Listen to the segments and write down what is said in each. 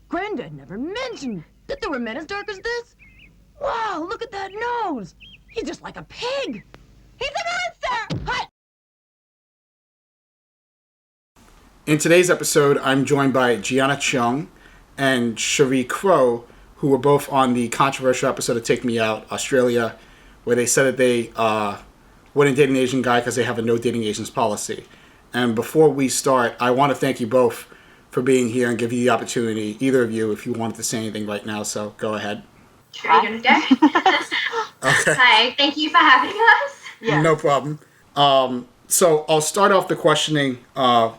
Granddad never mentioned that there were men as dark as this. Wow, look at that nose. He's just like a pig. He's a monster! Hi. In today's episode, I'm joined by Gianna Cheung and Sheree Crow, who were both on the controversial episode of Take Me Out, Australia, where they said that they wouldn't date an Asian guy because they have a no dating Asians policy. And before we start, I want to thank you both for being here and give you the opportunity, either of you, if you wanted to say anything right now, so go ahead. Sure, you're going to go? Okay. Hi, thank you for having us. Yeah. No problem. So I'll start off the questioning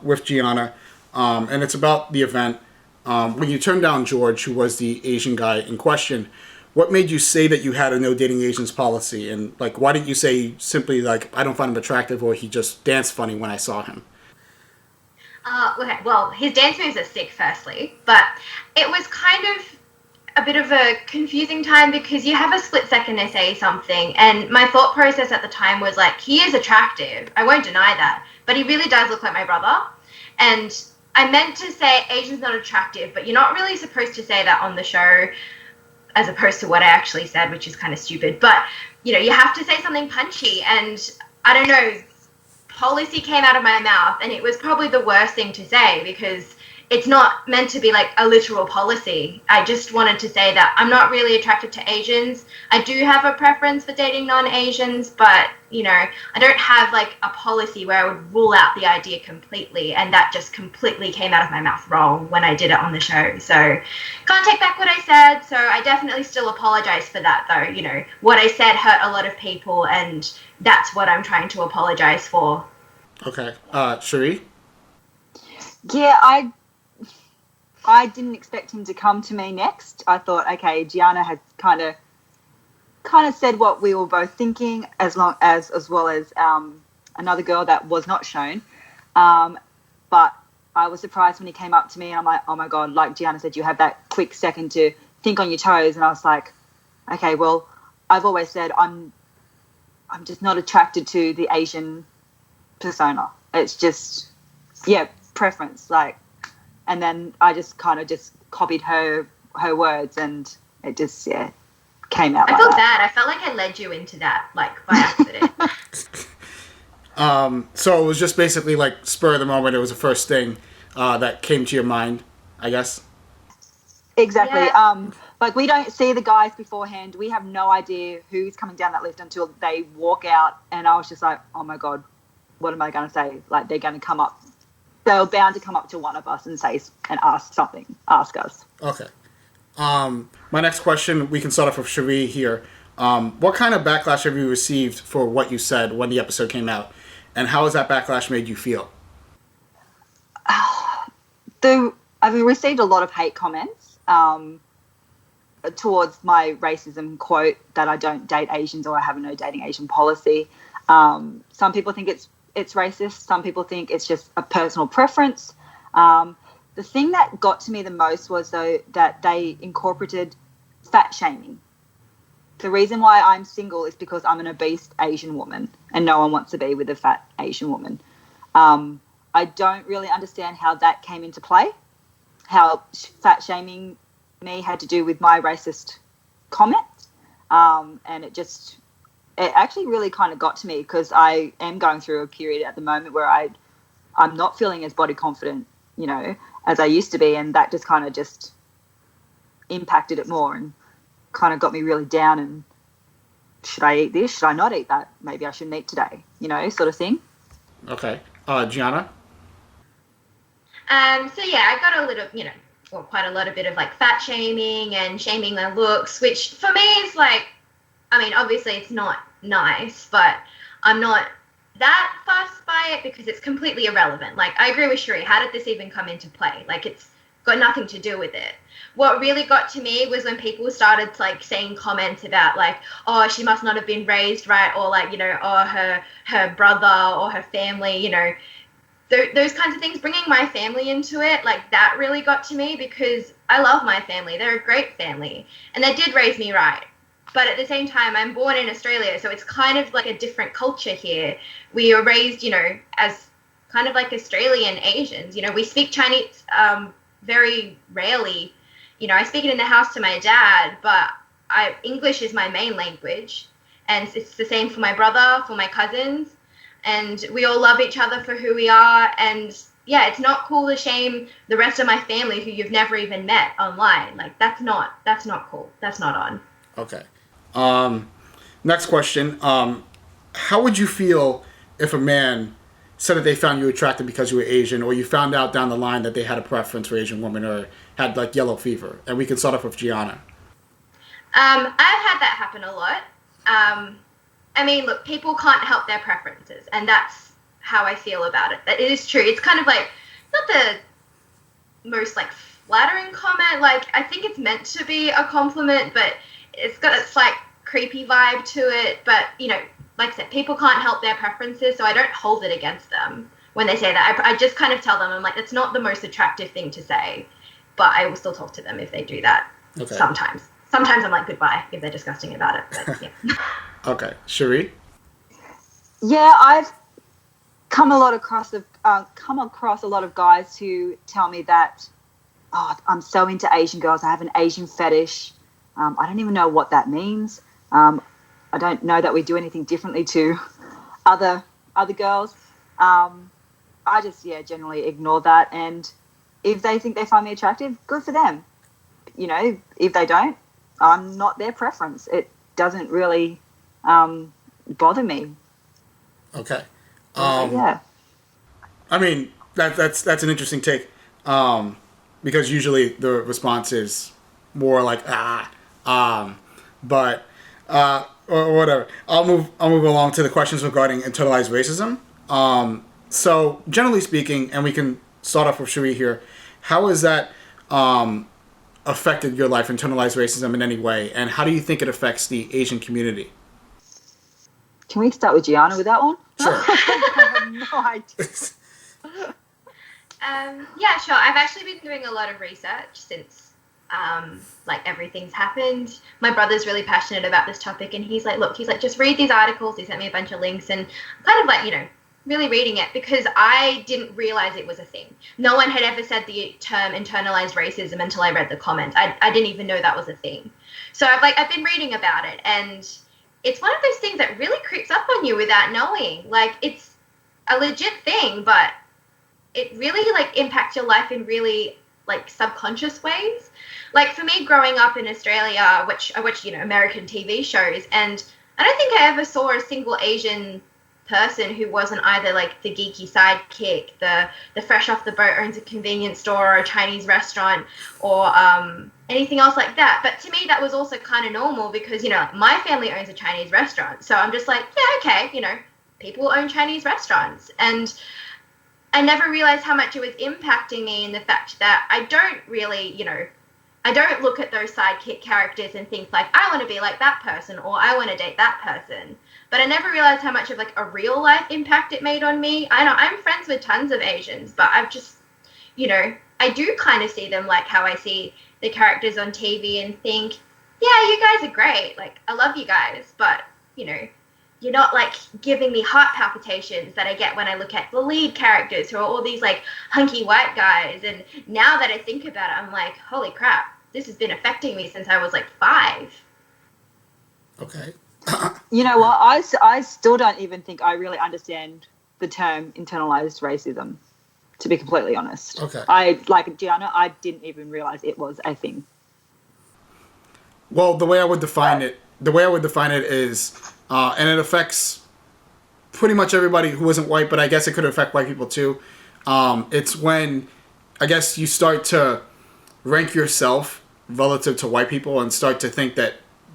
with Gianna, and it's about the event. When you turned down George, who was the Asian guy in question, what made you say that you had a no dating Asians policy? And, like, why didn't you say simply, like, I don't find him attractive, or he just danced funny when I saw him? Okay, well, his dance moves are sick, firstly, but it was kind of a bit of a confusing time because you have a split second to say something, and my thought process at the time was like, he is attractive, I won't deny that, but he really does look like my brother, and I meant to say Asian's not attractive, but you're not really supposed to say that on the show, as opposed to what I actually said, which is kind of stupid, but, you know, you have to say something punchy, and I don't know, policy came out of my mouth, and it was probably the worst thing to say because it's not meant to be like a literal policy. I just wanted to say that I'm not really attracted to Asians. I do have a preference for dating non-Asians, but, you know, I don't have like a policy where I would rule out the idea completely, and that just completely came out of my mouth wrong when I did it on the show. So can't take back what I said, so I definitely still apologize for that though. You know, what I said hurt a lot of people, and that's what I'm trying to apologize for. Okay. Sheree? Yeah, I didn't expect him to come to me next. I thought, okay, Gianna had kind of said what we were both thinking, as well as another girl that was not shown. But I was surprised when he came up to me, and I'm like, oh my God, like Gianna said, you have that quick second to think on your toes. And I was like, okay, well, I've always said I'm just not attracted to the Asian persona. It's just, yeah, preference, like. And then I just kind of just copied her words, and it just, yeah, came out. I felt bad. I felt like I led you into that, like, by accident. So it was just basically like spur of the moment. It was the first thing that came to your mind, I guess. Exactly. Yeah. Like, we don't see the guys beforehand. We have no idea who's coming down that lift until they walk out. And I was just like, oh my God, what am I going to say? Like, they're going to come up. They're bound to come up to one of us and say and ask something. Ask us. Okay. My next question, we can start off with Sheree here. What kind of backlash have you received for what you said when the episode came out? And how has that backlash made you feel? I've received a lot of hate comments towards my racism quote that I don't date Asians or I have a no dating Asian policy. Some people think it's racist. Some people think it's just a personal preference. The thing that got to me the most was, though, that they incorporated fat shaming. The reason why I'm single is because I'm an obese Asian woman, and no one wants to be with a fat Asian woman. I don't really understand how that came into play, how fat shaming me had to do with my racist comment. And it actually really kind of got to me because I am going through a period at the moment where I'm not feeling as body confident, you know, as I used to be. And that just kind of just impacted it more and kind of got me really down. And should I eat this? Should I not eat that? Maybe I shouldn't eat today, you know, sort of thing. Okay. Gianna? So yeah, I got a little, you know, well, quite a lot of bit of like fat shaming and shaming my looks, which for me is like, I mean, obviously it's not nice, but I'm not that fussed by it because it's completely irrelevant. Like, I agree with Sheree. How did this even come into play? Like, it's got nothing to do with it. What really got to me was when people started like saying comments about like, oh, she must not have been raised right, or like, you know, oh, her brother or her family, you know, those kinds of things, bringing my family into it, like that really got to me because I love my family. They're a great family and they did raise me right. But at the same time, I'm born in Australia, so it's kind of like a different culture here. We are raised, you know, as kind of like Australian Asians. You know, we speak Chinese very rarely. You know, I speak it in the house to my dad, but English is my main language. And it's the same for my brother, for my cousins. And we all love each other for who we are. And yeah, it's not cool to shame the rest of my family who you've never even met online. Like, that's not cool. That's not on. Okay. Next question. How would you feel if a man said that they found you attractive because you were Asian, or you found out down the line that they had a preference for Asian women or had like yellow fever? And we can start off with Gianna. I've had that happen a lot. I mean, look, people can't help their preferences, and that's how I feel about it. That it is true. It's kind of like, not the most like flattering comment. Like, I think it's meant to be a compliment, but it's got its like creepy vibe to it. But, you know, like I said, people can't help their preferences, so I don't hold it against them when they say that. I just kind of tell them, I'm like, it's not the most attractive thing to say, but I will still talk to them if they do that. Okay. Sometimes I'm like, goodbye if they're disgusting about it. But, yeah. Okay. Sheree? Yeah, I've come across a lot of guys who tell me that, oh, I'm so into Asian girls. I have an Asian fetish. I don't even know what that means. I don't know that we do anything differently to other girls. I just, generally ignore that. And if they think they find me attractive, good for them. You know, if they don't, I'm not their preference. It doesn't really bother me. Okay. Yeah. I mean, that's an interesting take, because usually the response is more like but or whatever. I'll move along to the questions regarding internalized racism. So generally speaking, and we can start off with Sheree here, how has that affected your life, internalized racism in any way, and how do you think it affects the Asian community? Can we start with Gianna with that one? Sure. I have no idea. Yeah, sure. I've actually been doing a lot of research since like everything's happened. My brother's really passionate about this topic, and he's like, just read these articles. He sent me a bunch of links, and I'm kind of like, you know, really reading it because I didn't realize it was a thing. No one had ever said the term internalized racism until I read the comments. I didn't even know that was a thing. So I've been reading about it, and it's one of those things that really creeps up on you without knowing. Like, it's a legit thing, but it really like impacts your life in really like subconscious ways. Like, for me, growing up in Australia, which I watch, you know, American TV shows, and I don't think I ever saw a single Asian person who wasn't either like the geeky sidekick, the fresh off the boat owns a convenience store or a Chinese restaurant, or anything else like that. But to me, that was also kind of normal because, you know, like, my family owns a Chinese restaurant, so I'm just like, yeah, okay, you know, people own Chinese restaurants. And I never realized how much it was impacting me in the fact that I don't really, you know, I don't look at those sidekick characters and think like, I want to be like that person or I want to date that person. But I never realized how much of like a real life impact it made on me. I know I'm friends with tons of Asians, but I've just, you know, I do kind of see them like how I see the characters on TV and think, yeah, you guys are great. Like, I love you guys, but, you know, you're not like giving me heart palpitations that I get when I look at the lead characters who are all these like hunky white guys. And now that I think about it, I'm like, holy crap, this has been affecting me since I was like 5. Okay. You know what? I still don't even think I really understand the term internalized racism, to be completely honest. Okay. Like Gianna, I didn't even realize it was a thing. Well, the way I would define it is, and it affects pretty much everybody who isn't white, but I guess it could affect white people too. It's when, I guess, you start to rank yourself relative to white people and start to think that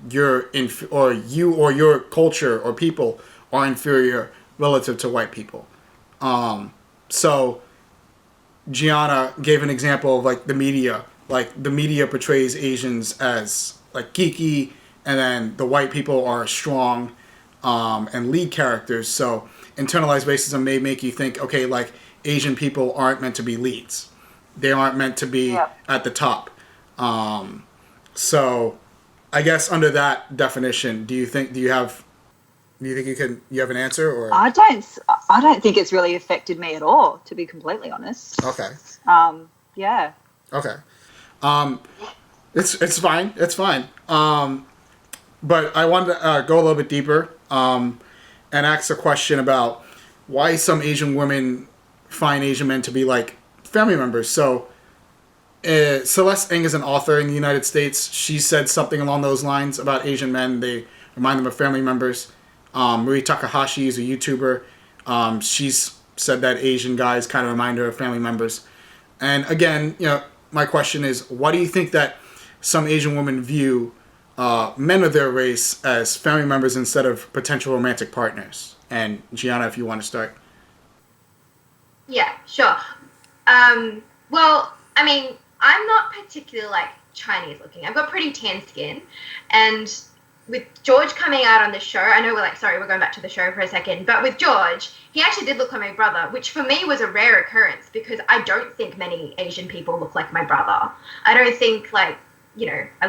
you or your culture or people are inferior relative to white people. So Gianna gave an example of like the media. Like, the media portrays Asians as like geeky, and then the white people are strong and lead characters. So internalized racism may make you think, okay, like, Asian people aren't meant to be leads. They aren't meant to be at the top. So I guess under that definition, do you have Do you think you have an answer, or? I don't think it's really affected me at all, to be completely honest. Okay. Yeah. Okay. It's fine. It's fine. But I wanted to go a little bit deeper and ask a question about why some Asian women find Asian men to be like family members. So Celeste Ng is an author in the United States. She said something along those lines about Asian men. They remind them of family members. Marie Takahashi is a YouTuber. She's said that Asian guys kind of remind her of family members. And again, my question is, why do you think that some Asian women view men of their race as family members instead of potential romantic partners? And Gianna, if you want to start. Yeah, sure. Well, I mean, I'm not particularly like Chinese looking. I've got pretty tan skin, and with George coming out on the show, I know we're going back to the show for a second, but with George, he actually did look like my brother, which for me was a rare occurrence because I don't think many Asian people look like my brother. I don't think I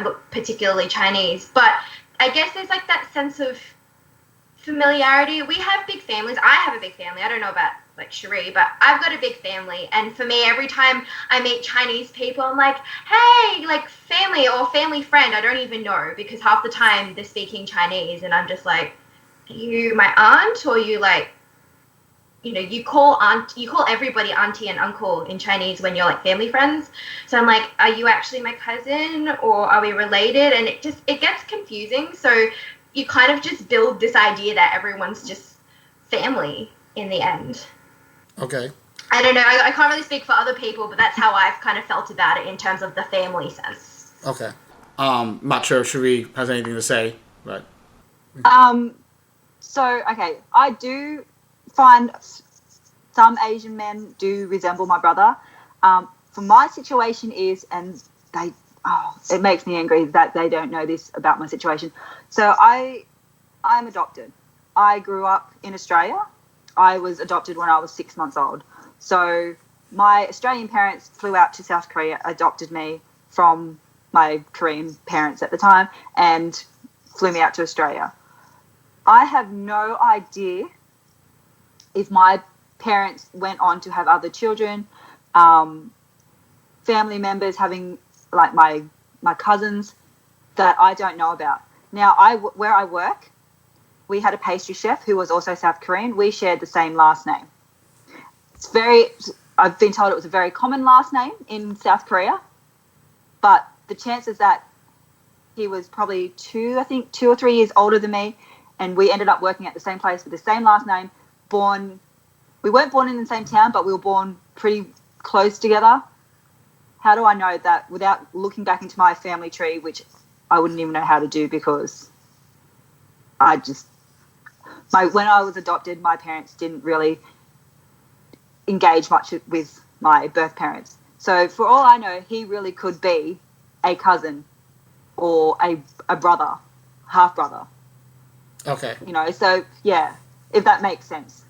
look particularly Chinese, but I guess there's like that sense of familiarity. We have big families. I have a big family. I don't know about like Sheree, but I've got a big family, and for me, every time I meet Chinese people, I'm like, hey, like family or family friend. I don't even know because half the time they're speaking Chinese, and I'm just like, are you my aunt, or you like, you call everybody auntie and uncle in Chinese when you're like family friends. So I'm like, are you actually my cousin, or are we related? And it gets confusing. So you kind of just build this idea that everyone's just family in the end. Okay. I don't know. I can't really speak for other people, but that's how I've kind of felt about it in terms of the family sense. Okay. Not sure if Sheree has anything to say, but. So, okay, I do find some Asian men do resemble my brother. For my situation is, and it makes me angry that they don't know this about my situation. So I'm adopted. I grew up in Australia. I was adopted when I was 6 months old. So my Australian parents flew out to South Korea, adopted me from my Korean parents at the time, and flew me out to Australia. I have no idea if my parents went on to have other children, family members having, like my cousins, that I don't know about. Now, where I work, we had a pastry chef who was also South Korean. We shared the same last name. I've been told it was a very common last name in South Korea, but the chances that he was probably 2 or 3 years older than me, and we ended up working at the same place with the same last name, we weren't born in the same town, but we were born pretty close together. How do I know that without looking back into my family tree, which I wouldn't even know how to do because when I was adopted, my parents didn't really engage much with my birth parents. So for all I know, he really could be a cousin or a brother, half brother. Okay. So yeah, if that makes sense.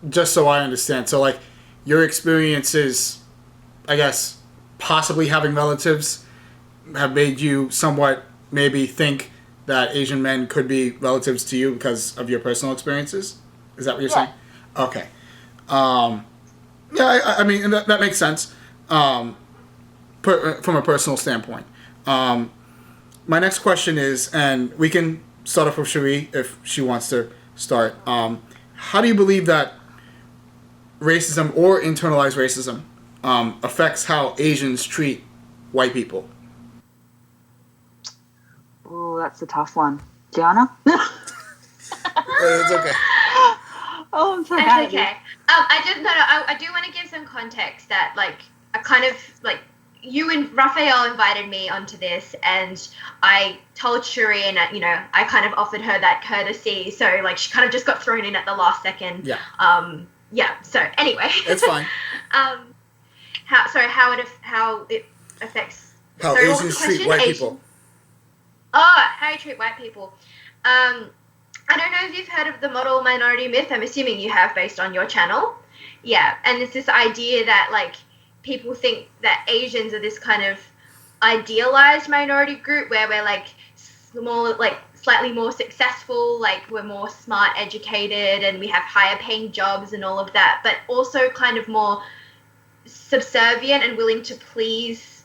Just so I understand. So like your experiences, I guess, possibly having relatives have made you somewhat maybe think that Asian men could be relatives to you because of your personal experiences? Is that what you're saying? Okay. Yeah, I mean, that makes sense from a personal standpoint. My next question is, and we can start off with Sheree if she wants to start. How do you believe that racism or internalized racism affects how Asians treat white people? Oh, that's a tough one. Gianna? It's okay. Oh, I'm so That's bad. okay. I do want to give some context that, like, I kind of, like, you and Raphael invited me onto this, and I told Sheree, and, I kind of offered her that courtesy, so, like, she kind of just got thrown in at the last second. Yeah. So, anyway. It's fine. How it affects... How sorry, what was Asians the treat question? white people. Oh, how you treat white people. I don't know if you've heard of the model minority myth. I'm assuming you have based on your channel. Yeah, and it's this idea that, like, people think that Asians are this kind of idealized minority group where we're, like, more like slightly more successful, like we're more smart, educated, and we have higher paying jobs and all of that, but also kind of more subservient and willing to please,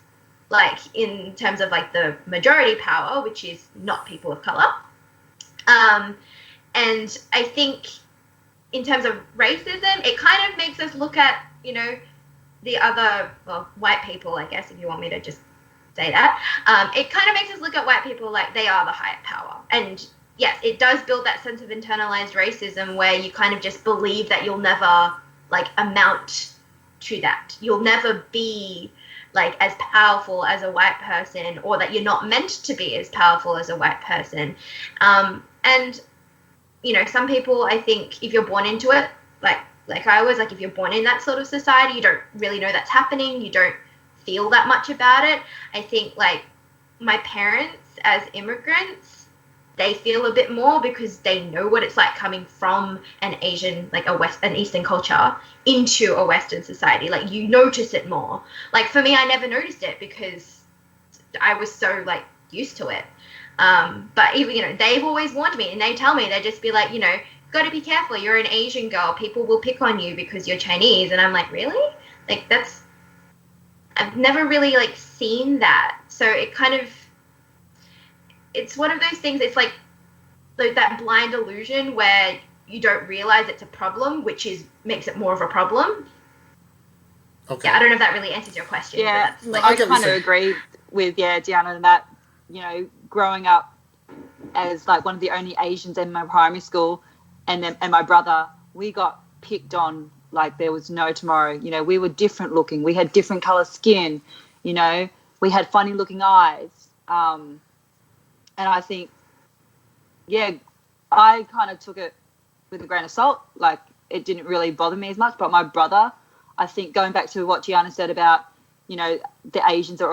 like in terms of like the majority power, which is not people of color. And I think in terms of racism, it kind of makes us look at, you know, the other, well, white people, I guess, if you want me to just say that. It kind of makes us look at white people like they are the higher power. And yes, it does build that sense of internalized racism where you kind of just believe that you'll never, like, amount to that. You'll never be, like, as powerful as a white person, or that you're not meant to be as powerful as a white person. And, you know, some people, I think, if you're born into it, like I was, like, if you're born in that sort of society, you don't really know that's happening. You don't feel that much about it. I think, like, my parents as immigrants, they feel a bit more because they know what it's like coming from an Asian, like an Eastern culture into a Western society. Like, you notice it more. Like, for me, I never noticed it because I was so, like, used to it. But even, you know, they've always warned me, and they tell me, they just be like, you know, got to be careful. You're an Asian girl. People will pick on you because you're Chinese. And I'm like, really? Like, I've never really, like, seen that. So it kind of, it's one of those things, it's like that blind illusion where you don't realize it's a problem, which makes it more of a problem. Okay. Yeah, I don't know if that really answers your question. Yeah, But that's, I like, kind of agree with, Gianna, and that, you know, growing up as, like, one of the only Asians in my primary school, and my brother, we got picked on like there was no tomorrow. You know, we were different looking. We had different color skin. You know, we had funny looking eyes. And I think, yeah, I kind of took it with a grain of salt. Like, it didn't really bother me as much. But my brother, I think, going back to what Gianna said about, you know, the Asians are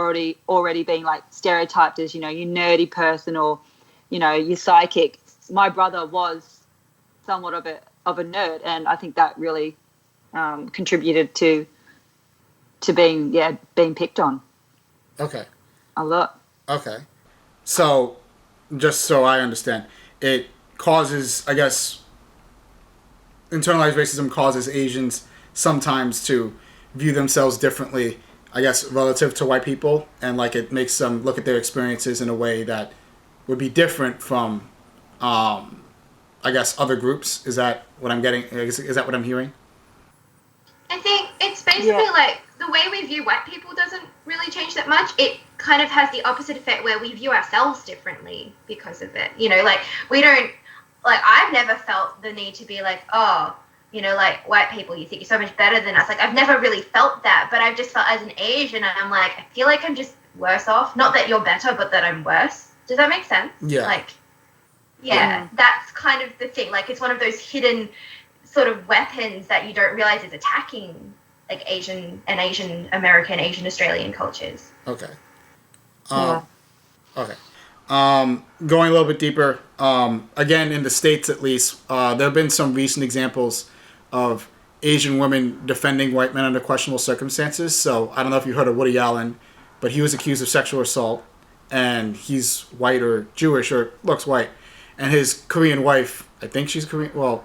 already being, like, stereotyped as, you know, you nerdy person, or, you know, your psychic. My brother was somewhat of a nerd, and I think that really contributed to being picked on. Okay. A lot. Okay. So, just so I understand, it causes, I guess, internalized racism causes Asians sometimes to view themselves differently, I guess, relative to white people, and, like, it makes them look at their experiences in a way that would be different from, I guess, other groups. Is that what I'm getting? Is that what I'm hearing? I think it's basically like the way we view white people doesn't really change that much. It kind of has the opposite effect where we view ourselves differently because of it. You know, like, we don't, like, I've never felt the need to be like, oh, you know, like, white people, you think you're so much better than us. Like, I've never really felt that, but I've just felt as an Asian, I'm like, I feel like I'm just worse off. Not that you're better, but that I'm worse. Does that make sense? Yeah. Like, yeah, that's kind of the thing. Like, it's one of those hidden sort of weapons that you don't realize is attacking, like, Asian American, Asian Australian cultures. Okay. Okay. Going a little bit deeper, again, in the States at least, there have been some recent examples of Asian women defending white men under questionable circumstances. So I don't know if you heard of Woody Allen, but he was accused of sexual assault, and he's white or Jewish or looks white. And his Korean wife, I think she's Korean, well,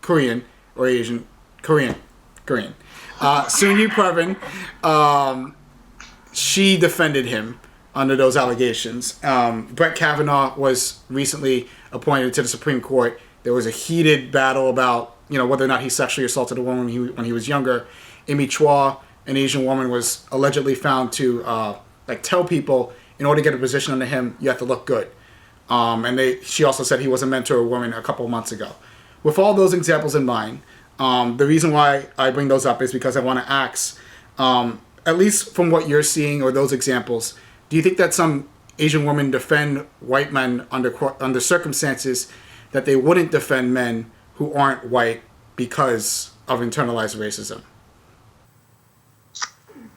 Korean or Asian, Korean. Soon-Yu Previn, she defended him under those allegations. Brett Kavanaugh was recently appointed to the Supreme Court. There was a heated battle about, you know, whether or not he sexually assaulted a woman when he was younger. Amy Chua, an Asian woman, was allegedly found to tell people, in order to get a position under him, you have to look good. She also said he was a mentor of a woman a couple of months ago. With all those examples in mind, the reason why I bring those up is because I want to ask, at least from what you're seeing or those examples, do you think that some Asian women defend white men under circumstances that they wouldn't defend men who aren't white because of internalized racism?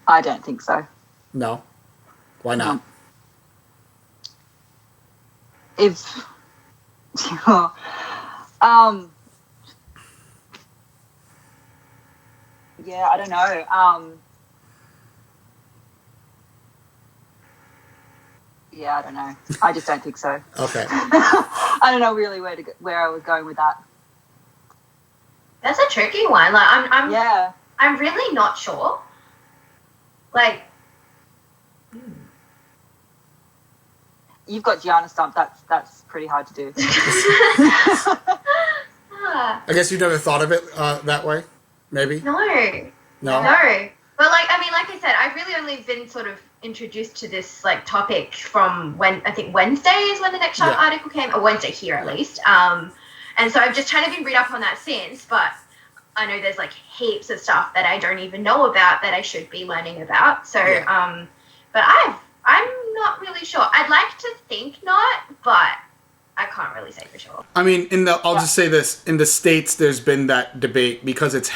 I don't think so. No? Why not? No. If yeah, I don't know. Yeah, I don't know. I just don't think so. Okay. I don't know really where I was going with that. That's a tricky one. Like, I'm really not sure. Like, you've got Gianna stumped. That's pretty hard to do. I guess you've never thought of it that way, maybe? No. No? No. But, like, I mean, like I said, I've really only been sort of introduced to this, like, topic from I think Wednesday is when the next article came, or Wednesday here at least. And so I've just kind of been read up on that since, but I know there's, like, heaps of stuff that I don't even know about that I should be learning about. So, but I'm not really sure. I'd like to think not, but I can't really say for sure. I mean, I'll just say this: in the States, there's been that debate because it's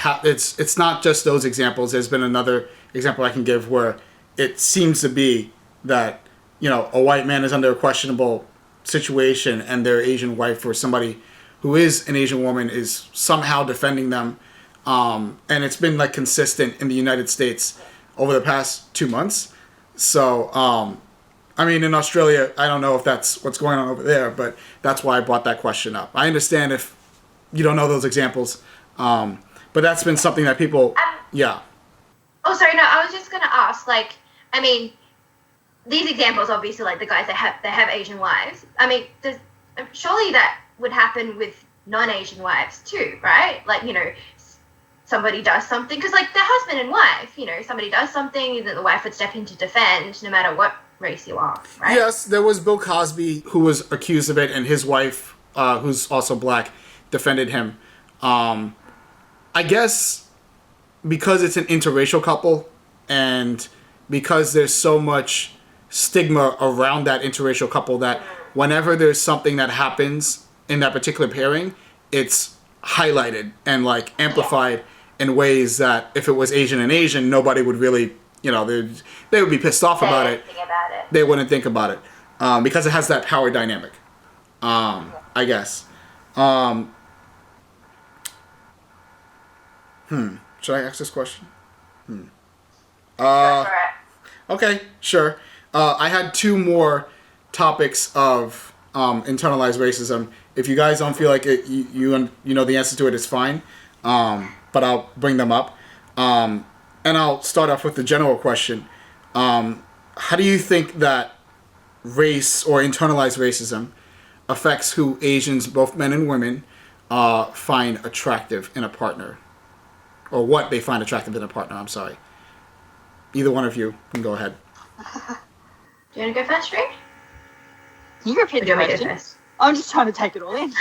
not just those examples. There's been another example I can give where it seems to be that, you know, a white man is under a questionable situation and their Asian wife or somebody who is an Asian woman is somehow defending them, and it's been like consistent in the United States over the past 2 months. So, I mean, in Australia, I don't know if that's what's going on over there, but that's why I brought that question up. I understand if you don't know those examples, but that's been something that people, Oh, sorry, no, I was just going to ask, like, I mean, these examples, obviously, like the guys that have Asian wives, I mean, surely that would happen with non-Asian wives too, right? Like, you know, somebody does something, because, like, they're husband and wife, you know, somebody does something that the wife would step in to defend no matter what race you are, right? Yes, there was Bill Cosby who was accused of it, and his wife, who's also black, defended him. I guess because it's an interracial couple, and because there's so much stigma around that interracial couple that whenever there's something that happens in that particular pairing, it's highlighted and, like, amplified in ways that if it was Asian and Asian, nobody would really, you know, they would be pissed off about it. They wouldn't think about it because it has that power dynamic, I guess. Should I ask this question? Okay, sure. I had 2 more topics of internalized racism. If you guys don't feel like it, you know the answer to it is fine, but I'll bring them up. And I'll start off with the general question. How do you think that race or internalized racism affects who Asians, both men and women, find attractive in a partner? Or what they find attractive in a partner, I'm sorry. Either one of you can go ahead. Do you want to go first, Sheree? Can you repeat the question? I'm just trying to take it all in.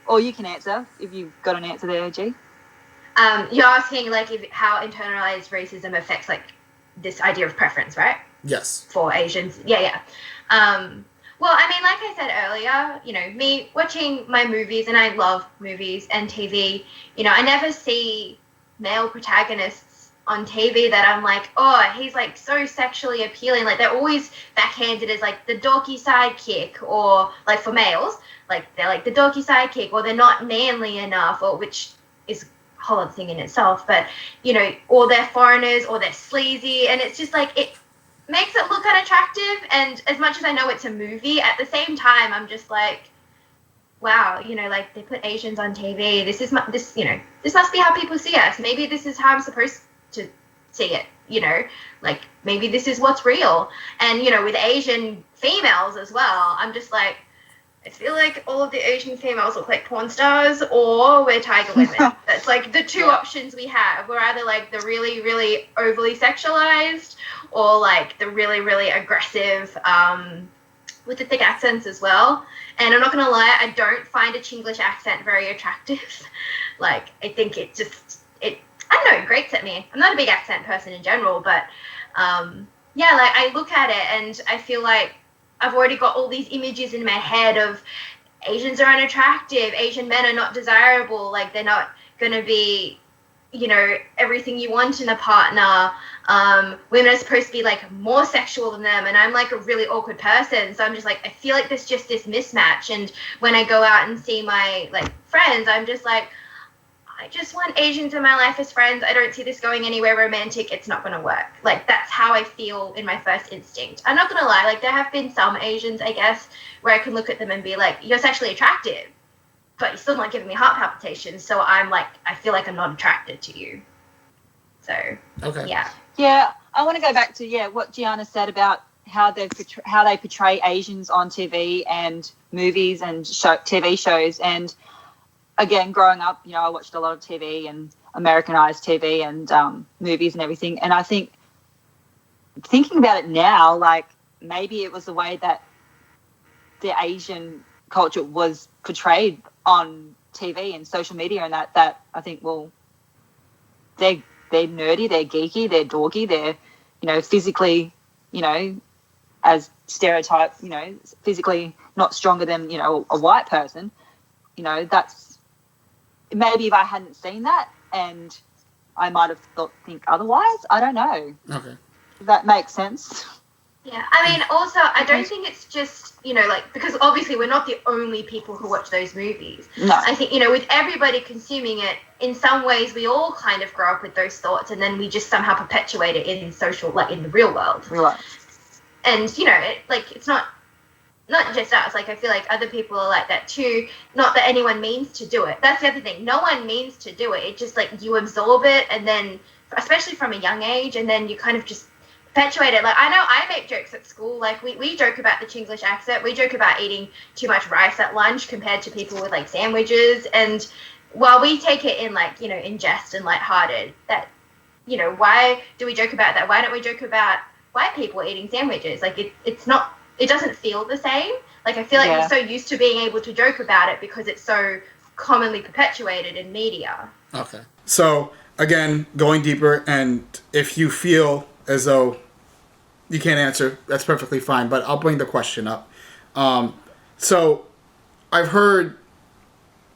Or you can answer, if you've got an answer there, G. You're asking, like, how internalized racism affects, like, this idea of preference, right? Yes. For Asians. Yeah. Well, I mean, like I said earlier, you know, me watching my movies, and I love movies and TV, you know, I never see male protagonists on TV that I'm like, oh, he's, like, so sexually appealing. Like, they're always backhanded as, like, the dorky sidekick, or, like, for males, like, they're, like, the dorky sidekick, or they're not manly enough, or which is a whole other thing in itself, but, you know, or they're foreigners, or they're sleazy, and it's just, like, it makes it look unattractive. And as much as I know it's a movie, at the same time, I'm just like, wow, you know, like, they put Asians on TV. This must be how people see us. Maybe this is how I'm supposed to see it, you know, like, maybe this is what's real. And, you know, with Asian females as well, I'm just like, I feel like all of the Asian females look like porn stars, or we're tiger women. That's, like, the 2 options we have. We're either, like, the really, really overly sexualized, or, like, the really, really aggressive, with the thick accents as well. And I'm not going to lie, I don't find a Chinglish accent very attractive. Like, I think it I don't know, it grates at me. I'm not a big accent person in general, but, yeah, like, I look at it and I feel like I've already got all these images in my head of Asians are unattractive, Asian men are not desirable, like, they're not going to be, you know, everything you want in a partner. Women are supposed to be, like, more sexual than them, and I'm, like, a really awkward person, so I'm just like, I feel like there's just this mismatch. And when I go out and see my, like, friends, I'm just like, I just want Asians in my life as friends. I don't see this going anywhere romantic. It's not going to work. Like, that's how I feel in my first instinct. I'm not going to lie. Like, there have been some Asians, I guess, where I can look at them and be like, you're sexually attractive, but you're still not giving me heart palpitations. So I'm like, I feel like I'm not attracted to you. So, Okay. yeah. Yeah, I want to go back to, what Gianna said about how they portray Asians on TV and movies and TV shows. And again, growing up, I watched a lot of TV and Americanized TV and movies and everything. And I think thinking about it now, like maybe it was the way that the Asian culture was portrayed on TV and social media, and that I think, well, they're nerdy, they're geeky, they're dorky, they're, physically, as stereotype, physically not stronger than, a white person. That's maybe if I hadn't seen that, and I might have think otherwise. I don't know. Okay. If that makes sense. Yeah, I mean, also, I don't think it's just, because obviously we're not the only people who watch those movies. No. I think, with everybody consuming it, in some ways we all kind of grow up with those thoughts, and then we just somehow perpetuate it in in the real world. Right. And, it's not just us. Like, I feel like other people are like that too. Not that anyone means to do it. That's the other thing. No one means to do it. It just, you absorb it, and then, especially from a young age, and then you kind of just perpetuate it. Like, I know I make jokes at school. Like, we joke about the Chinglish accent. We joke about eating too much rice at lunch compared to people with, sandwiches. And while we take it in, in jest and lighthearted, that, why do we joke about that? Why don't we joke about white people eating sandwiches? Like, it's not... It doesn't feel the same. Like, I feel like we're so used to being able to joke about it because it's so commonly perpetuated in media. Okay. So, again, going deeper, and if you feel as though you can't answer, that's perfectly fine, but I'll bring the question up. So, I've heard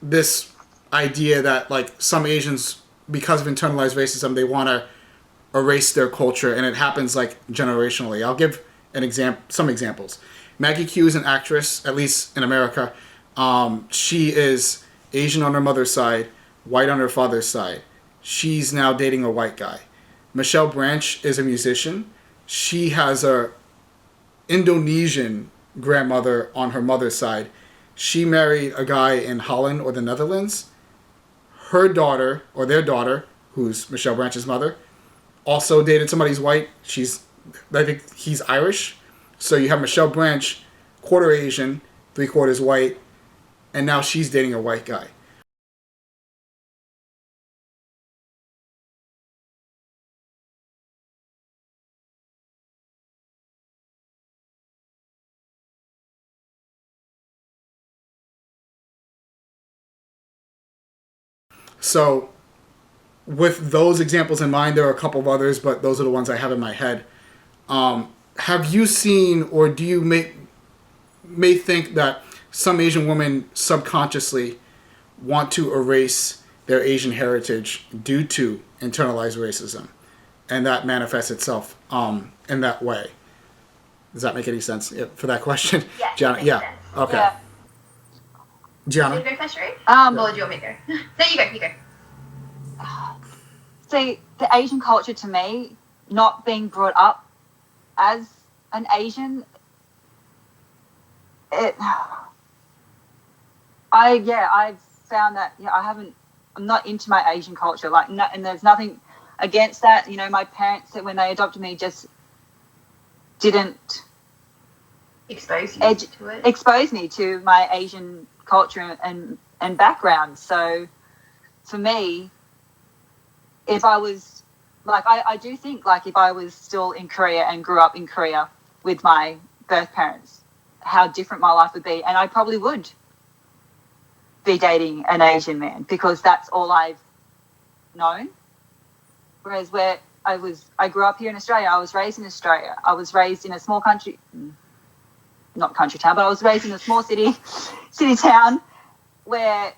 this idea that, some Asians, because of internalized racism, they want to erase their culture, and it happens, generationally. I'll give some examples. Maggie Q is an actress, at least in America. She is Asian on her mother's side, white on her father's side. She's now dating a white guy. Michelle Branch is a musician. She has a Indonesian grandmother on her mother's side. She married a guy in Holland or the Netherlands. Her daughter, or their daughter, who's Michelle Branch's mother, also dated somebody who's white. I think he's Irish. So you have Michelle Branch, quarter Asian, 3/4 white, and now she's dating a white guy. So with those examples in mind, there are a couple of others, but those are the ones I have in my head. Have you seen, or do you may think that some Asian women subconsciously want to erase their Asian heritage due to internalized racism, and that manifests itself in that way? Does that make any sense for that question? Yes, Gianna? Yeah. sense. Okay. Yeah. Gianna? You go first, Sheree? Or do you want me to go? No, you go. See, the Asian culture, to me, not being brought up as an Asian, I've found that I'm not into my Asian culture, and there's nothing against that. My parents, when they adopted me, just didn't Expose you to it. expose me to my Asian culture and background. So for me, if I was I do think if I was still in Korea and grew up in Korea with my birth parents, how different my life would be. And I probably would be dating an Asian man because that's all I've known. Whereas I grew up here in Australia. I was raised in Australia. I was raised in a small country, not country town, but I was raised in a small city town where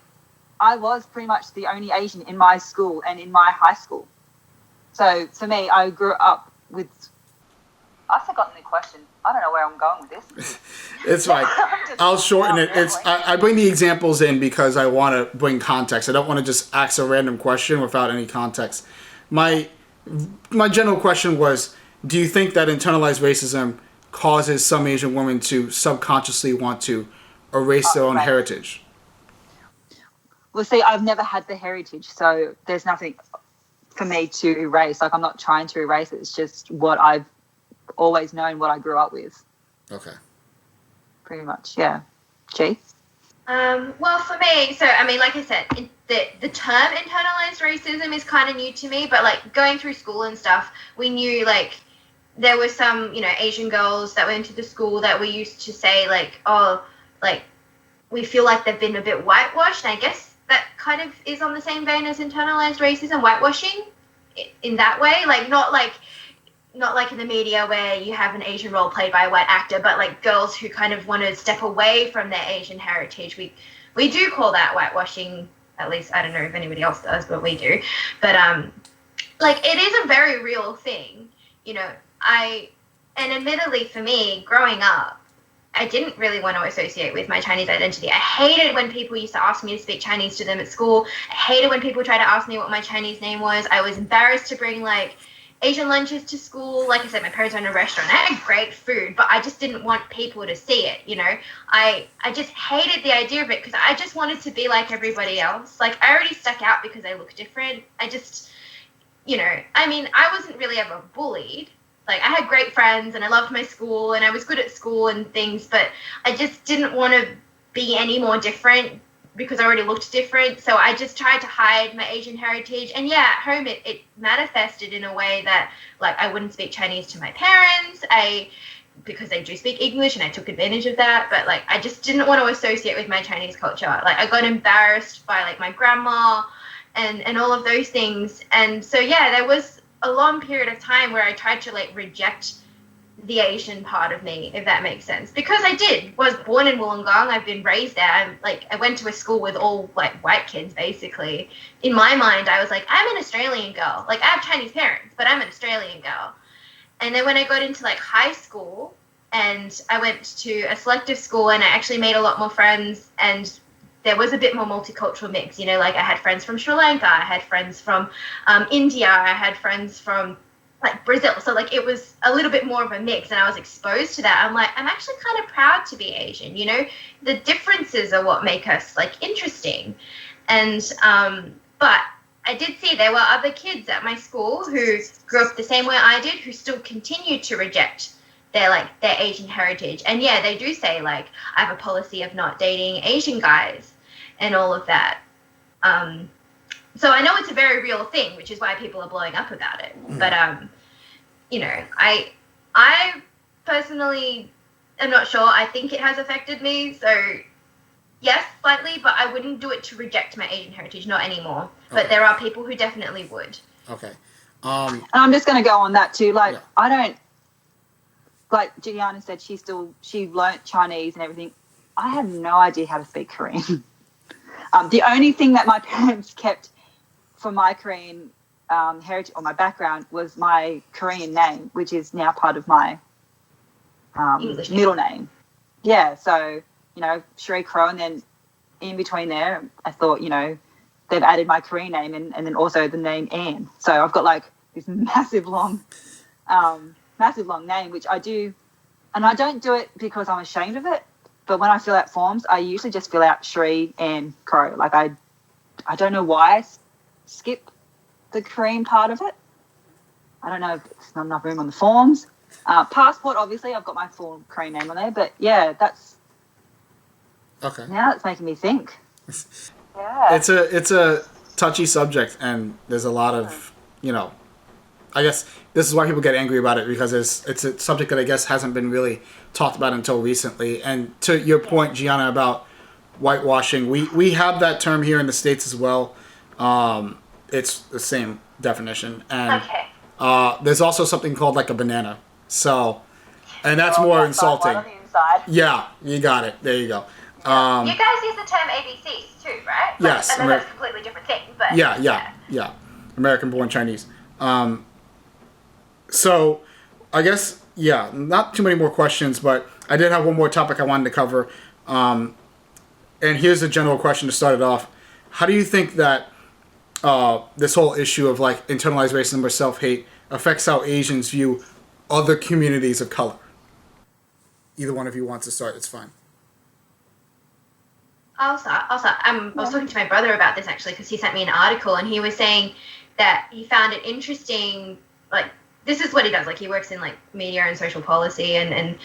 I was pretty much the only Asian in my school and in my high school. So for me, I grew up with... I've forgotten the question. I don't know where I'm going with this. It's fine. I'll shorten it. rambling. I bring the examples in because I want to bring context. I don't want to just ask a random question without any context. My general question was, do you think that internalized racism causes some Asian women to subconsciously want to erase their own right. heritage? Well, see, I've never had the heritage, so there's nothing for me to erase. Like, I'm not trying to erase it. It's just what I've always known, what I grew up with. Okay. Pretty much, yeah. G? Well, for me, so, I mean, like I said, the term internalized racism is kind of new to me, but, like, going through school and stuff, we knew, like, there were some, you know, Asian girls that went to the school that we used to say, like, oh, like, we feel like they've been a bit whitewashed, and I guess that kind of is on the same vein as internalized racism, whitewashing, in that way, like, not like in the media where you have an Asian role played by a white actor, but like girls who kind of want to step away from their Asian heritage. We do call that whitewashing, at least I don't know if anybody else does, but we do. But like, it is a very real thing, you know. And admittedly for me, growing up, I didn't really want to associate with my Chinese identity. I hated when people used to ask me to speak Chinese to them at school. I hated when people tried to ask me what my Chinese name was. I was embarrassed to bring, like, Asian lunches to school. Like I said, my parents owned a restaurant. I had great food, but I just didn't want people to see it, you know. I just hated the idea of it because I just wanted to be like everybody else. Like, I already stuck out because I look different. I just, you know, I mean, I wasn't really ever bullied. Like, I had great friends and I loved my school and I was good at school and things, but I just didn't want to be any more different because I already looked different. So I just tried to hide my Asian heritage. And yeah, at home it manifested in a way that, like, I wouldn't speak Chinese to my parents because they do speak English, and I took advantage of that. But, like, I just didn't want to associate with my Chinese culture. Like, I got embarrassed by, like, my grandma and all of those things. And so, yeah, there was a long period of time where I tried to, like, reject the Asian part of me, if that makes sense. Because I was born in Wollongong. I've been raised there. I went to a school with all, like, white kids, basically. In my mind, I was like, I'm an Australian girl. Like, I have Chinese parents, but I'm an Australian girl. And then when I got into, like, high school, and I went to a selective school, and I actually made a lot more friends, and there was a bit more multicultural mix, you know, like, I had friends from Sri Lanka, I had friends from India, I had friends from, like, Brazil. So, like, it was a little bit more of a mix, and I was exposed to that. I'm like, I'm actually kind of proud to be Asian, you know? The differences are what make us, like, interesting. And, but I did see there were other kids at my school who grew up the same way I did, who still continued to reject their Asian heritage. And yeah, they do say, like, I have a policy of not dating Asian guys and all of that. So I know it's a very real thing, which is why people are blowing up about it. But, you know, I personally am not sure. I think it has affected me. So yes, slightly, but I wouldn't do it to reject my Asian heritage, not anymore. Okay. But there are people who definitely would. Okay. And I'm just going to go on that too. Like, yeah. I don't, like Gianna said, she learnt Chinese and everything. I had no idea how to speak Korean. The only thing that my parents kept for my Korean heritage or my background was my Korean name, which is now part of my middle name. Yeah, so, you know, Sheree Crow, and then in between there, I thought, you know, they've added my Korean name and then also the name Anne. So I've got, like, this massive long name, which I do, and I don't do it because I'm ashamed of it, but when I fill out forms, I usually just fill out Sheree Anne Crow. Like, I don't know why I skip the Korean part of it. I don't know if there's not enough room on the forms. Passport, obviously, I've got my full Korean name on there, but yeah, that's okay. Now it's making me think. Yeah, it's a touchy subject, and there's a lot of, you know, I guess this is why people get angry about it, because it's a subject that I guess hasn't been really talked about until recently. And to your point, Gianna, about whitewashing, we have that term here in the States as well. It's the same definition. And there's also something called, like, a banana. So, and that's more insulting. On the inside. Yeah, you got it. There you go. You guys use the term ABCs too, right? Yes. I know that's a completely different thing, but... Yeah. American-born Chinese. So, I guess, yeah, not too many more questions, but I did have one more topic I wanted to cover. And here's a general question to start it off. How do you think that this whole issue of like internalized racism or self-hate affects how Asians view other communities of color? Either one of you wants to start, it's fine. I'll start. I was talking to my brother about this actually because he sent me an article and he was saying that he found it interesting. Like, this is what he does. Like, he works in like media and social policy and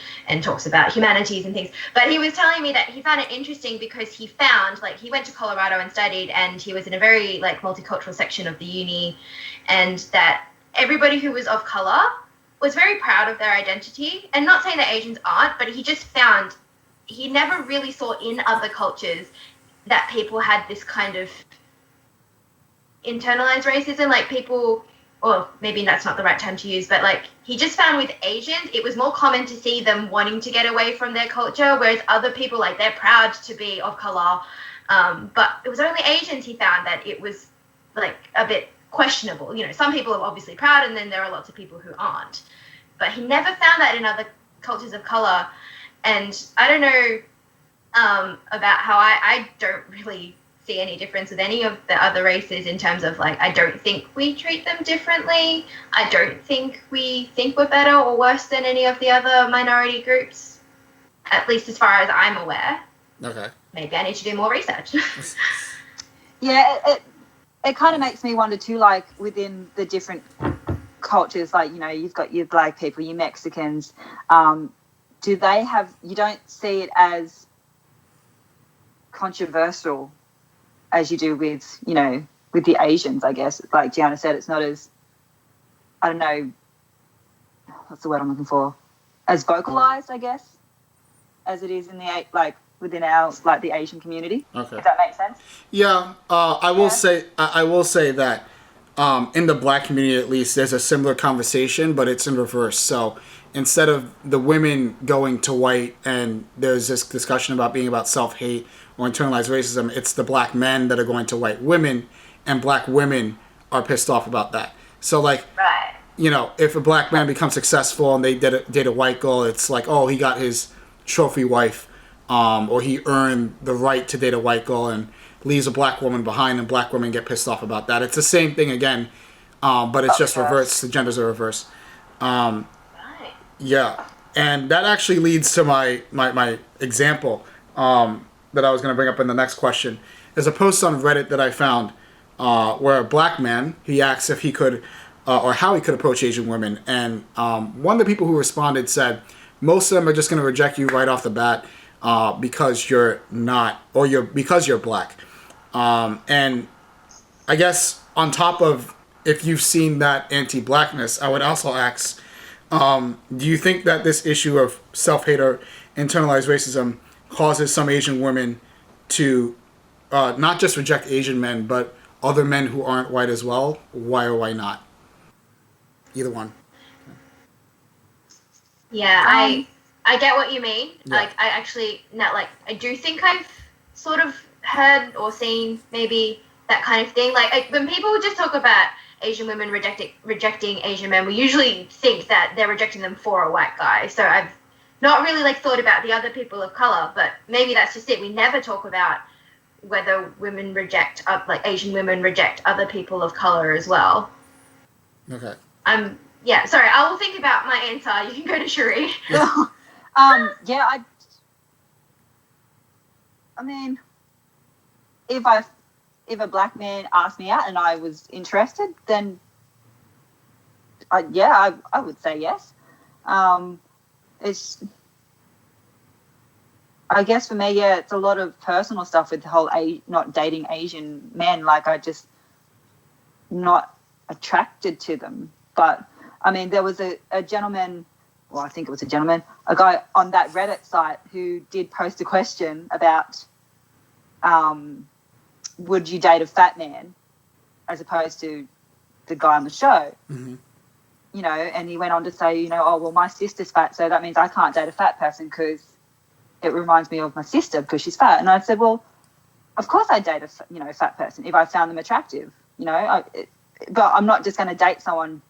talks about humanities and things. But he was telling me that he found it interesting because he found, like, he went to Colorado and studied, and he was in a very like multicultural section of the uni, and that everybody who was of color was very proud of their identity. And not saying that Asians aren't, but he just found he never really saw in other cultures that people had this kind of internalized racism, like people, or maybe that's not the right term to use, but like he just found with Asians, it was more common to see them wanting to get away from their culture, whereas other people, like, they're proud to be of color. But it was only Asians he found that it was like a bit questionable. You know, some people are obviously proud, and then there are lots of people who aren't. But he never found that in other cultures of color. And I don't know about how I don't really see any difference with any of the other races in terms of, like, I don't think we treat them differently. I don't think we think we're better or worse than any of the other minority groups, at least as far as I'm aware. Okay. Maybe I need to do more research. Yeah, it kind of makes me wonder too, like, within the different cultures, like, you know, you've got your black people, your Mexicans, do they have, you don't see it as controversial as you do with, you know, with the Asians, I guess. Like Gianna said, it's not as, I don't know, what's the word I'm looking for, as vocalized, I guess, as it is in the, like, within our, like, the Asian community. Okay. If that makes sense. Yeah, I will say that in the black community, at least, there's a similar conversation, but it's in reverse. So instead of the women going to white and there's this discussion about being about self-hate or internalized racism, it's the black men that are going to white women, and black women are pissed off about that. So, like, Right. you know, if a black man becomes successful and they date a white girl, it's like, oh, he got his trophy wife, or he earned the right to date a white girl, and leaves a black woman behind, and black women get pissed off about that. It's the same thing again, but it's just reversed. The genders are reversed. Right. Yeah, and that actually leads to my example that I was going to bring up in the next question. There's a post on Reddit that I found where a black man, he asks if he could, or how he could approach Asian women, and one of the people who responded said, most of them are just going to reject you right off the bat because you're not, or because you're black. And I guess on top of, if you've seen that anti-blackness, I would also ask, do you think that this issue of self-hate or internalized racism causes some Asian women to not just reject Asian men, but other men who aren't white as well? Why or why not? Either one. Yeah, I get what you mean. Yeah. Like, I actually, not like, I do think I've sort of heard or seen maybe that kind of thing. Like, when people just talk about Asian women rejecting Asian men, we usually think that they're rejecting them for a white guy. So I've not really, like, thought about the other people of color, but maybe that's just it. We never talk about whether women reject, like, Asian women reject other people of color as well. Okay. Yeah, sorry, I will think about my answer. You can go to Sheree. Yeah, I mean, if a black man asked me out and I was interested, then I would say yes. It's, I guess for me, yeah, it's a lot of personal stuff with the whole not dating Asian men. Like, I just not attracted to them. But I mean, there was a gentleman, well, I think it was a gentleman, a guy on that Reddit site who did post a question about, would you date a fat man as opposed to the guy on the show? Mm-hmm. You know, and he went on to say, you know, oh, well, my sister's fat, so that means I can't date a fat person because it reminds me of my sister because she's fat. And I said, well, of course I'd date a fat person if I found them attractive, you know, but I'm not just going to date someone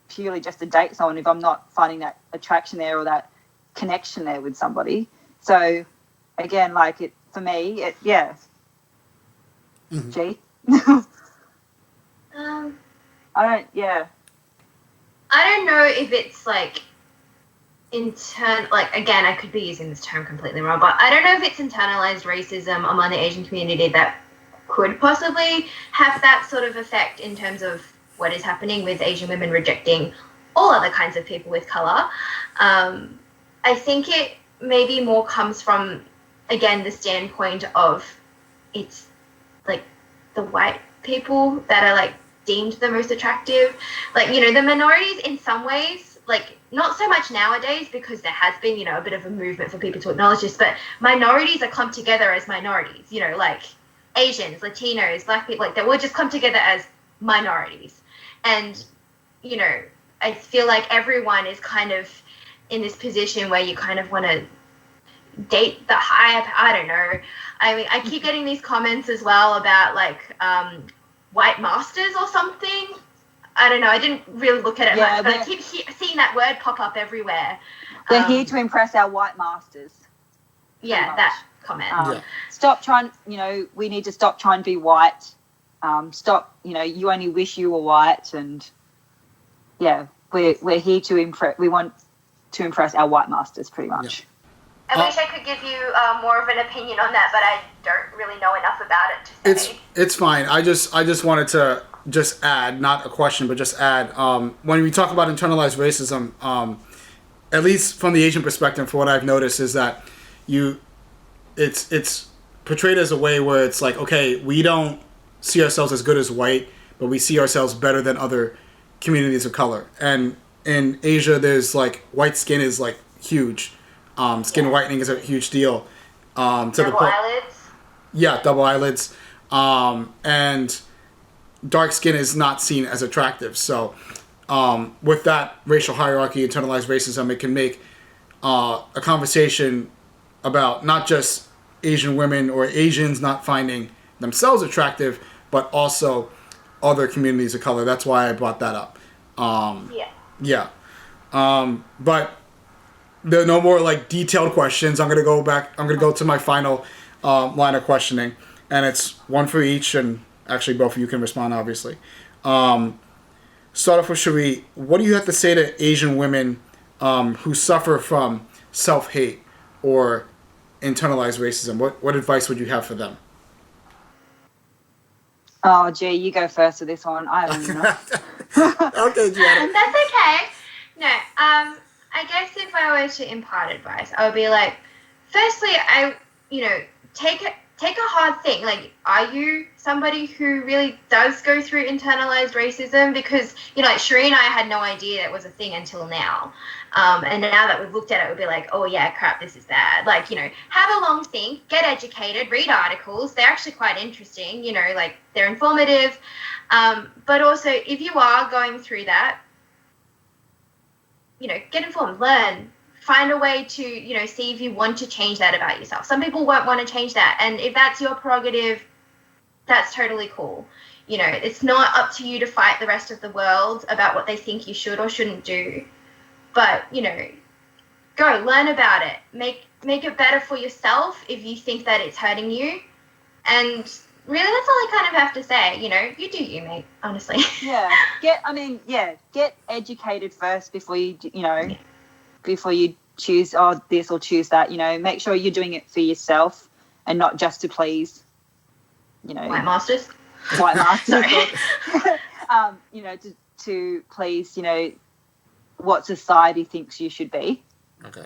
purely just to date someone if I'm not finding that attraction there or that connection there with somebody. So again, like it for me, Mm-hmm. G. Um, I don't know if it's like again, I could be using this term completely wrong, but I don't know if it's internalized racism among the Asian community that could possibly have that sort of effect in terms of what is happening with Asian women rejecting all other kinds of people with color. I think it maybe more comes from, again, the standpoint of it's like the white people that are like deemed the most attractive. Like, you know, the minorities in some ways, like not so much nowadays because there has been, you know, a bit of a movement for people to acknowledge this, but minorities are clumped together as minorities, you know, like Asians, Latinos, Black people, like they will just come together as minorities. And, you know, I feel like everyone is kind of in this position where you kind of want to date the hype. I don't know. I mean, I keep getting these comments as well about like white masters or something. I don't know. I didn't really look at it much, but I keep seeing that word pop up everywhere. We're here to impress our white masters. Yeah, that comment. Stop trying, you know, we need to stop trying to be white. Stop, you know, you only wish you were white. And yeah, we're here to impress, we want to impress our white masters pretty much. I wish I could give you more of an opinion on that, but I don't really know enough about it to say. It's fine. I just wanted to just add, not a question, but just add, when we talk about internalized racism, at least from the Asian perspective, for what I've noticed is that it's portrayed as a way where it's like, okay, we don't see ourselves as good as white, but we see ourselves better than other communities of color. And in Asia, there's like, white skin is like huge. Skin whitening is a huge deal. Double eyelids? Yeah, double eyelids. And dark skin is not seen as attractive. So with that racial hierarchy, internalized racism, it can make a conversation about not just Asian women or Asians not finding themselves attractive, but also other communities of color. That's why I brought that up. Yeah. But there are no more like detailed questions. I'm gonna go to my final line of questioning, and it's one for each, and actually both of you can respond, obviously. Start off with Sheree. What do you have to say to Asian women who suffer from self-hate or internalized racism? What advice would you have for them? Oh, gee, you go first with this one. I don't know. Okay, Gianna. That's okay. No, I guess if I were to impart advice, I would be like, firstly, take a hard thing. Like, are you somebody who really does go through internalized racism? Because, you know, like Sheree and I had no idea that was a thing until now. And now that we've looked at it, we'll be like, oh yeah, crap, this is bad. Like, you know, have a long think, get educated, read articles. They're actually quite interesting, you know, like they're informative. But also, if you are going through that, you know, get informed, learn, find a way to, you know, see if you want to change that about yourself. Some people won't want to change that. And if that's your prerogative, that's totally cool. You know, it's not up to you to fight the rest of the world about what they think you should or shouldn't do. But, you know, go learn about it. Make it better for yourself if you think that it's hurting you. And really, that's all I kind of have to say. You know, you do you, mate, honestly. Yeah. Get educated first before you, before you choose this or choose that. You know, make sure you're doing it for yourself and not just to please, you know. White masters. You know, to please, you know, what society thinks you should be. Okay.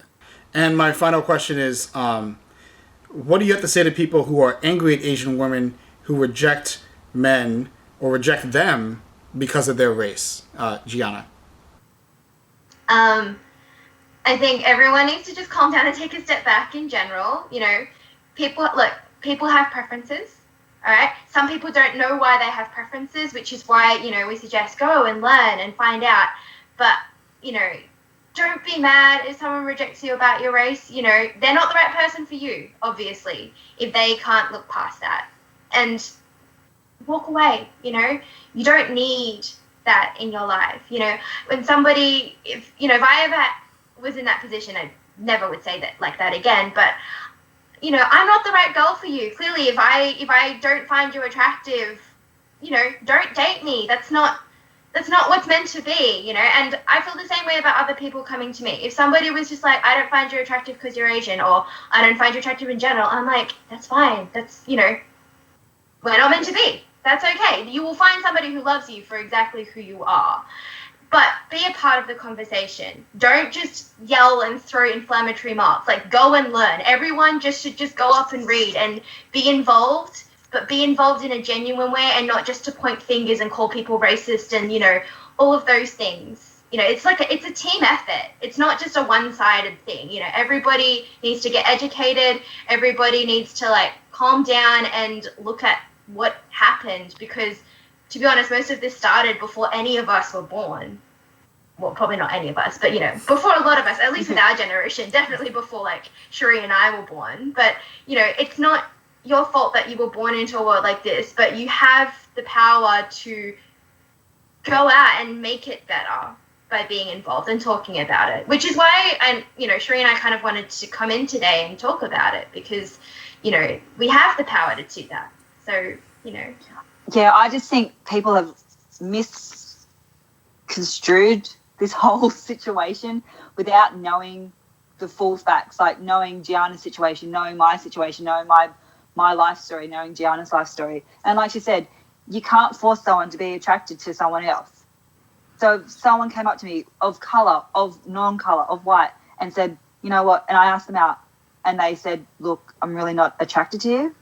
And my final question is, what do you have to say to people who are angry at Asian women who reject men or reject them because of their race? Gianna. I think everyone needs to just calm down and take a step back in general. You know, people have preferences, all right? Some people don't know why they have preferences, which is why, you know, we suggest go and learn and find out. But, you know, don't be mad if someone rejects you about your race. You know, they're not the right person for you, obviously, if they can't look past that. And walk away, you know. You don't need that in your life. You know, when somebody, if I ever was in that position, I never would say that like that again. But you know, I'm not the right girl for you. Clearly, if I don't find you attractive, you know, don't date me. That's not what's meant to be, you know. And I feel the same way about other people coming to me. If somebody was just like, I don't find you attractive because you're Asian, or I don't find you attractive in general, I'm like, that's fine. That's, you know, we're not meant to be. That's okay. You will find somebody who loves you for exactly who you are. But be a part of the conversation. Don't just yell and throw inflammatory marks. Like, go and learn. Everyone should just go up and read and be involved, but be involved in a genuine way and not just to point fingers and call people racist and, you know, all of those things. You know, it's a team effort. It's not just a one-sided thing. You know, everybody needs to get educated. Everybody needs to, like, calm down and look at what happened, because to be honest, most of this started before any of us were born. Well, probably not any of us, but, you know, before a lot of us, at least with our generation, definitely before, like, Sheree and I were born. But, you know, it's not your fault that you were born into a world like this, but you have the power to go out and make it better by being involved and talking about it, which is why, you know, Sheree and I kind of wanted to come in today and talk about it, because, you know, we have the power to do that. So, you know. Yeah, I just think people have misconstrued this whole situation without knowing the full facts, like knowing Gianna's situation, knowing my situation, knowing my life story, knowing Gianna's life story. And like she said, you can't force someone to be attracted to someone else. So if someone came up to me of colour, of non-colour, of white, and said, you know what, and I asked them out, and they said, look, I'm really not attracted to you,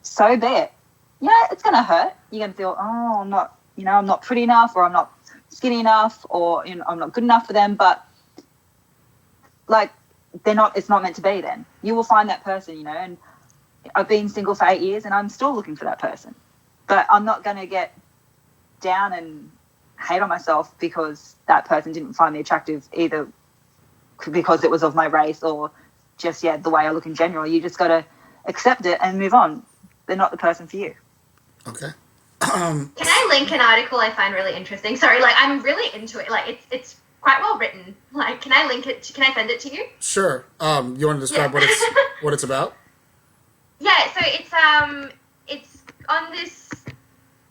so be it. Yeah, it's going to hurt. You're going to feel, oh, I'm not pretty enough, or I'm not skinny enough, or, you know, I'm not good enough for them. But, like, it's not meant to be then. You will find that person, you know, and I've been single for 8 years and I'm still looking for that person. But I'm not going to get down and hate on myself because that person didn't find me attractive, either because it was of my race or just, the way I look in general. You just got to accept it and move on. They're not the person for you. Okay. Can I link an article I find really interesting? Sorry, like, I'm really into it. Like, it's quite well written. Like, can I link it? Can I send it to you? Sure. You want to describe what it's about? Yeah. So it's on this.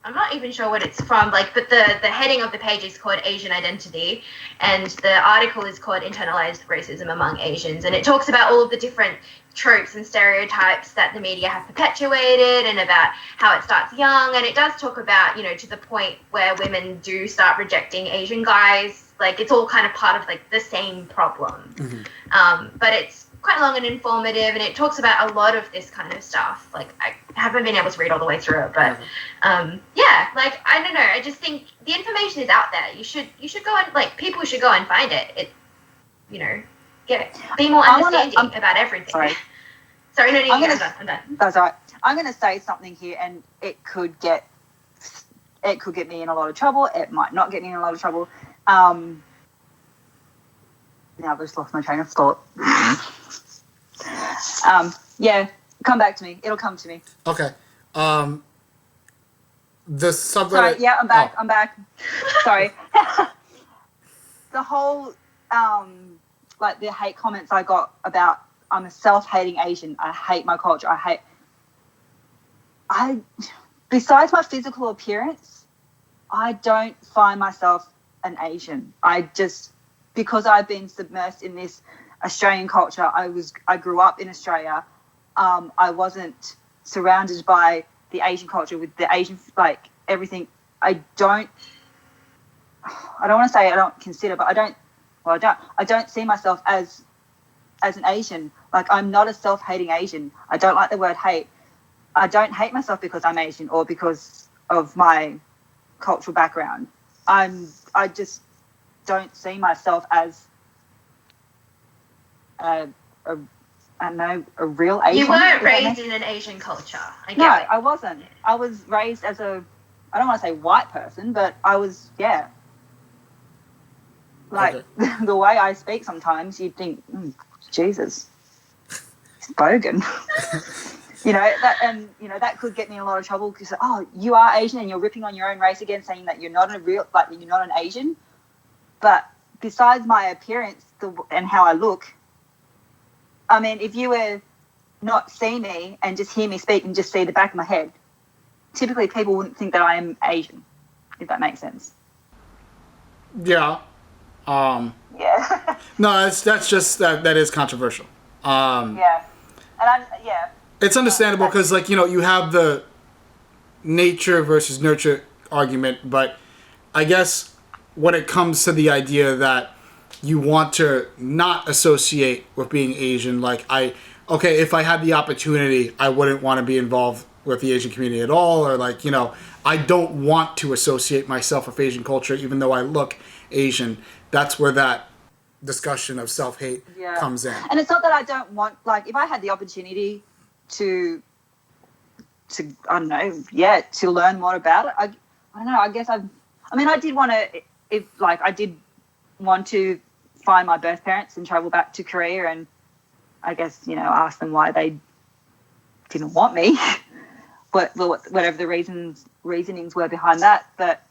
I'm not even sure what it's from. Like, but the heading of the page is called Asian Identity, and the article is called Internalized Racism Among Asians, and it talks about all of the different tropes and stereotypes that the media have perpetuated, and about how it starts young, and it does talk about, you know, to the point where women do start rejecting Asian guys. Like, it's all kind of part of, like, the same problem. Mm-hmm. But it's quite long and informative, and it talks about a lot of this kind of stuff. Like, I haven't been able to read all the way through it, but like, I don't know, I just think the information is out there. You should go and, like, people should go and find it. It, you know, be more understanding about everything. Sorry, no, I'm done. That's all right. I'm going to say something here, and it could get me in a lot of trouble. It might not get me in a lot of trouble. Now I've just lost my train of thought. Come back to me. It'll come to me. Okay. The subreddit. Sorry, yeah, I'm back. I'm back. Sorry. The whole, like, the hate comments I got about I'm a self-hating Asian. I hate my culture. Besides my physical appearance, I don't find myself an Asian. Because I've been submersed in this Australian culture, I grew up in Australia. I wasn't surrounded by the Asian culture with the Asian, like, everything. I don't want to say I don't consider, but I don't see myself as an Asian. Like, I'm not a self-hating Asian. I don't like the word hate. I don't hate myself because I'm Asian or because of my cultural background. I just don't see myself as a real Asian. You weren't raised in an Asian culture. I wasn't. I was raised as I don't want to say white person, but I was, like, okay. The way I speak sometimes, you'd think, Jesus, he's bogan. that could get me in a lot of trouble because, you are Asian and you're ripping on your own race again, saying that you're not you're not an Asian. But besides my appearance and how I look, I mean, if you were not see me and just hear me speak and just see the back of my head, typically people wouldn't think that I am Asian, if that makes sense. Yeah. Yeah. No, that's just that is controversial. Yeah. And it's understandable because, like, you have the nature versus nurture argument, but I guess when it comes to the idea that you want to not associate with being Asian, like, if I had the opportunity, I wouldn't want to be involved with the Asian community at all, or like, I don't want to associate myself with Asian culture even though I look Asian. That's where that discussion of self-hate comes in. And it's not that I don't want, like, if I had the opportunity to I don't know, to learn more about it, I don't know, I guess I did want to, I did want to find my birth parents and travel back to Korea and I guess, ask them why they didn't want me, whatever the reasonings were behind that. But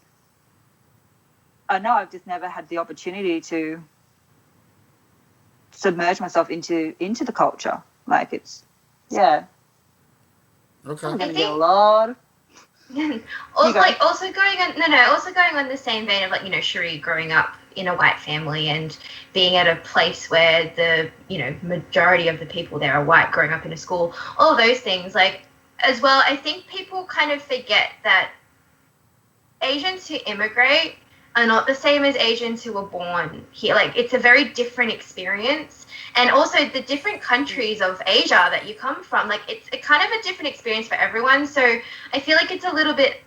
I know I've just never had the opportunity to submerge myself into the culture. Like, it's, Okay. I'm going to get a lot. also going on the same vein of, like, Sheree growing up in a white family and being at a place where the majority of the people there are white, growing up in a school, all those things, like, as well. I think people kind of forget that Asians who immigrate are not the same as Asians who were born here. Like, it's a very different experience. And also the different countries of Asia that you come from, like, it's a kind of a different experience for everyone. So I feel like it's a little bit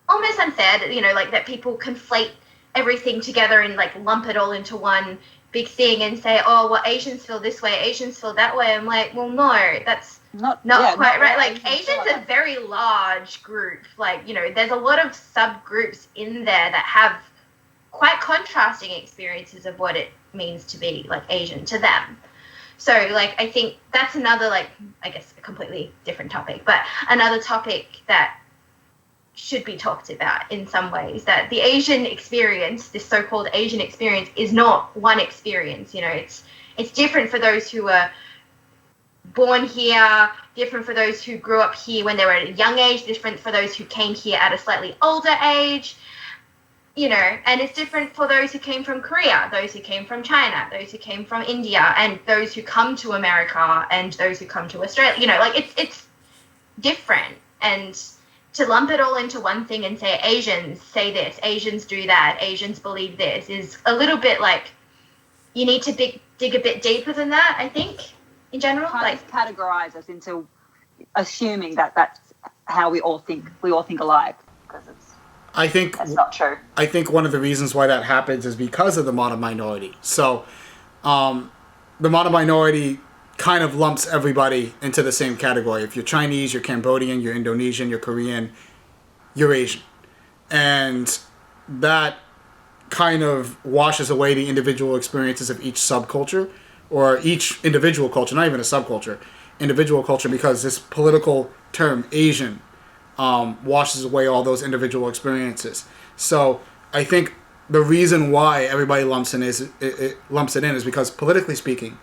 almost unfair that, that people conflate everything together and, like, lump it all into one big thing and say, oh, well, Asians feel this way, Asians feel that way. I'm like, well, no, that's not quite right. Like, Asians are a very large group. Like, there's a lot of subgroups in there that have quite contrasting experiences of what it means to be, like, Asian to them. So, like, I think that's another, like, I guess a completely different topic, but another topic that should be talked about in some ways, that the Asian experience, this so-called Asian experience, is not one experience. It's different for those who are born here, different for those who grew up here when they were at a young age, different for those who came here at a slightly older age, and it's different for those who came from Korea, those who came from China, those who came from India, and those who come to America, and those who come to Australia. Like, it's different. And to lump it all into one thing and say Asians say this, Asians do that, Asians believe this, is a little bit like, you need to dig a bit deeper than that, I think, in general. Kind of categorize us into assuming that that's how we all think alike, because that's not true. I think one of the reasons why that happens is because of the modern minority. So the modern minority kind of lumps everybody into the same category. If you're Chinese, you're Cambodian, you're Indonesian, you're Korean, you're Asian. And that kind of washes away the individual experiences of each subculture, or each individual culture, not even a subculture, individual culture, because this political term, Asian, washes away all those individual experiences. So I think the reason why everybody lumps it in is because, politically speaking,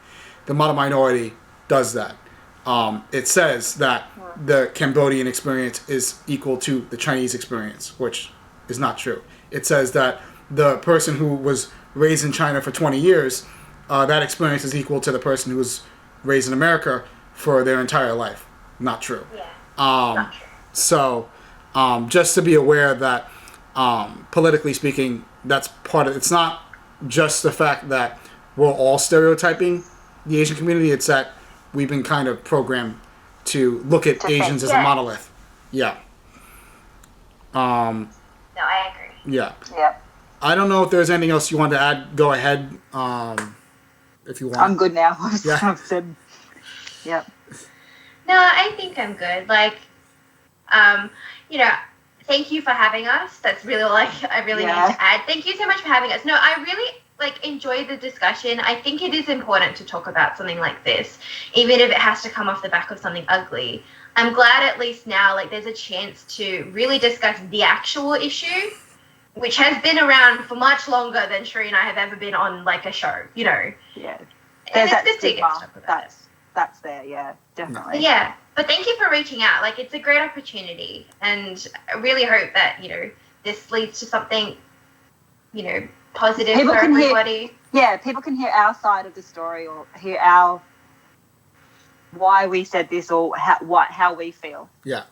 the modern minority does that. It says that the Cambodian experience is equal to the Chinese experience, which is not true. It says that the person who was raised in China for 20 years, that experience is equal to the person who was raised in America for their entire life. Not true. Yeah, not true. So, just to be aware that, politically speaking, that's part of. It's not just the fact that we're all stereotyping the Asian community. It's that we've been kind of programmed to look at Asians as a monolith. Yeah. No, I agree. Yeah. Yeah. I don't know if there's anything else you want to add. Go ahead. If you want. I'm good now. Yeah. I've said. Yep. No, I think I'm good. Like, thank you for having us. That's really all I really need to add. Thank you so much for having us. No, I like enjoy the discussion. I think it is important to talk about something like this, even if it has to come off the back of something ugly. I'm glad at least now, like, there's a chance to really discuss the actual issue, which has been around for much longer than Sheree and I have ever been on, like, a show, you know. Yeah. And There's it's that good to get stigma to talk about it. that's there, yeah, definitely. Yeah, but thank you for reaching out. Like, it's a great opportunity, and I really hope that, you know, this leads to something, you know, positive People for can everybody. People can hear our side of the story, or hear why we said this, or how we feel. Yeah.